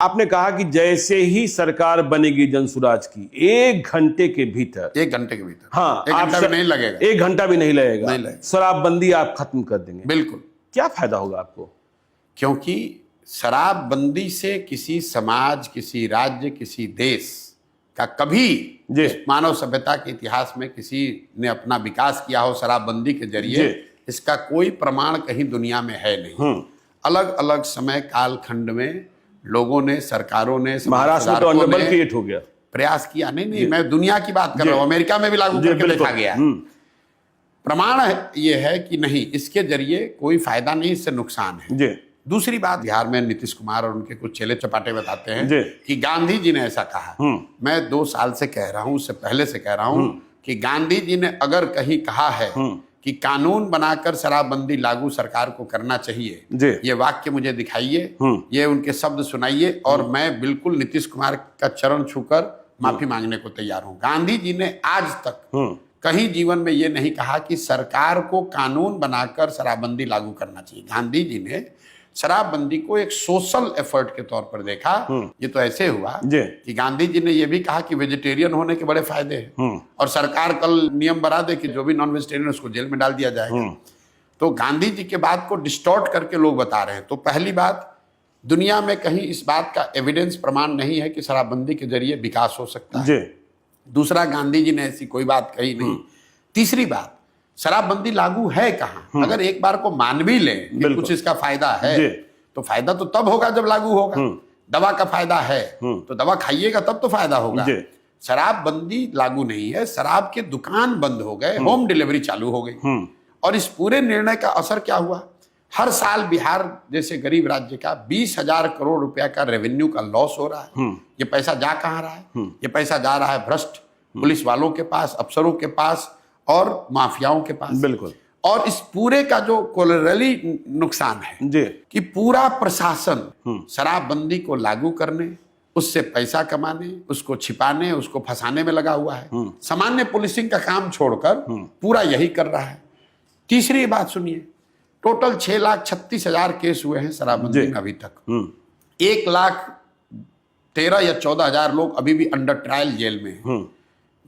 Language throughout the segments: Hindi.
आपने कहा कि जैसे ही सरकार बनेगी जनसुराज की 1 घंटे के भीतर, 1 घंटे के भीतर, हाँ, 1 घंटा भी नहीं लगेगा, 1 घंटा भी नहीं लगेगा, नहीं लगेगा। शराबबंदी आप खत्म कर देंगे। बिल्कुल। क्या फायदा होगा आपको? क्योंकि शराबबंदी से किसी समाज, किसी राज्य, किसी देश का कभी इस मानव सभ्यता के इतिहास में किसी ने अपना विकास किया हो शराबबंदी के जरिए, इसका कोई प्रमाण कहीं दुनिया में है नहीं। अलग अलग समय कालखंड में लोगों ने, सरकारों ने, महाराष्ट्र में तो अनबल क्रिएट हो गया, प्रयास किया। नहीं, मैं दुनिया की बात कर रहा हूं, अमेरिका में भी लागू करके देखा गया। प्रमाण ये है कि नहीं, इसके जरिए कोई फायदा नहीं, इससे नुकसान है। दूसरी बात, बिहार में नीतीश कुमार और उनके कुछ चेले चपाटे बताते हैं कि गांधी जी ने ऐसा कहा। मैं 2 साल से कह रहा हूं, उससे पहले से कह रहा हूं कि गांधी जी ने अगर कहीं कहा है कि कानून बनाकर शराबबंदी लागू सरकार को करना चाहिए, ये वाक्य मुझे दिखाइए, ये उनके शब्द सुनाइए, और मैं बिल्कुल नीतीश कुमार का चरण छूकर माफी मांगने को तैयार हूं। गांधी जी ने आज तक कहीं जीवन में ये नहीं कहा कि सरकार को कानून बनाकर शराबबंदी लागू करना चाहिए। गांधी जी ने शराबबंदी को एक सोशल एफर्ट के तौर पर देखा। ये तो ऐसे हुआ कि गांधी जी ने यह भी कहा कि वेजिटेरियन होने के बड़े फायदे हैं, और सरकार कल नियम बना दे कि जो भी नॉन वेजिटेरियन उसको जेल में डाल दिया जाएगा। तो गांधी जी के बात को डिस्टॉर्ट करके लोग बता रहे हैं। तो पहली बात, दुनिया में कहीं इस बात का एविडेंस, प्रमाण नहीं है कि शराबबंदी के जरिए विकास हो सकता है। दूसरा, गांधी जी ने ऐसी कोई बात कही नहीं। तीसरी बात, शराबबंदी लागू है कहां? अगर एक बार को मान भी ले कि कुछ इसका फायदा है, तो फायदा तो तब होगा जब लागू होगा। दवा का फायदा है तो दवा खाइएगा तब तो फायदा होगा। शराबबंदी लागू नहीं है, शराब के दुकान बंद हो गए, होम डिलीवरी चालू हो गई। और इस पूरे निर्णय का असर क्या हुआ? हर साल बिहार जैसे गरीब राज्य का 20,000 करोड़ रुपया का रेवेन्यू का लॉस हो रहा है। ये पैसा जा कहां रहा है? ये पैसा जा रहा है भ्रष्ट पुलिस वालों के पास, अफसरों के पास और माफियाओं के पास। बिल्कुल। और इस पूरे का जो कोलैटरली नुकसान है कि पूरा प्रशासन शराबबंदी को लागू करने, उससे पैसा कमाने, उसको छिपाने, उसको फंसाने में लगा हुआ है। सामान्य पुलिसिंग का काम छोड़कर पूरा यही कर रहा है। तीसरी बात सुनिए, टोटल 6,36,000 केस हुए हैं शराबबंदी में अभी तक। 1,13,000 या 14,000 लोग अभी भी अंडर ट्रायल जेल में हैं।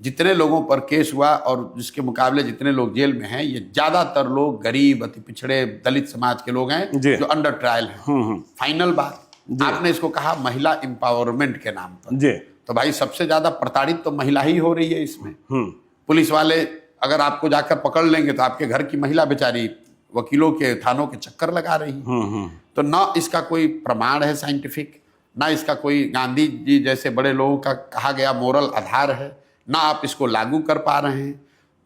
जितने लोगों पर केस हुआ और जिसके मुकाबले जितने लोग जेल में हैं, ये ज्यादातर लोग गरीब, अति पिछड़े, दलित समाज के लोग हैं जो अंडर ट्रायल हैं। फाइनल बात, आपने इसको कहा महिला एम्पावरमेंट के नाम पर, तो भाई सबसे ज्यादा प्रताड़ित तो महिला ही हो रही है इसमें। पुलिस वाले अगर आपको जाकर पकड़ लेंगे तो आपके घर की महिला बेचारी वकीलों के, थानों के चक्कर लगा रही है। तो ना इसका कोई प्रमाण है साइंटिफिक, ना इसका कोई गांधी जी जैसे बड़े लोगों का कहा गया मोरल आधार है, ना आप इसको लागू कर पा रहे हैं।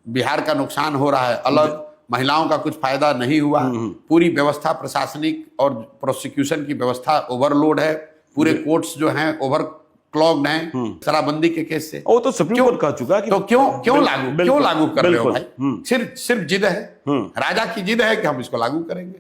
बिहार का नुकसान हो रहा है अलग, महिलाओं का कुछ फायदा नहीं हुआ। पूरी व्यवस्था, प्रशासनिक और प्रोसिक्यूशन की व्यवस्था ओवरलोड है। पूरे कोर्ट्स जो हैं ओवर क्लॉग्ड हैं शराबबंदी के केस से। वो तो सुप्रीम कोर्ट कह चुका कि तो क्यों लागू कर रहे हो भाई? सिर्फ जिद है, राजा की जिद है कि हम इसको लागू करेंगे।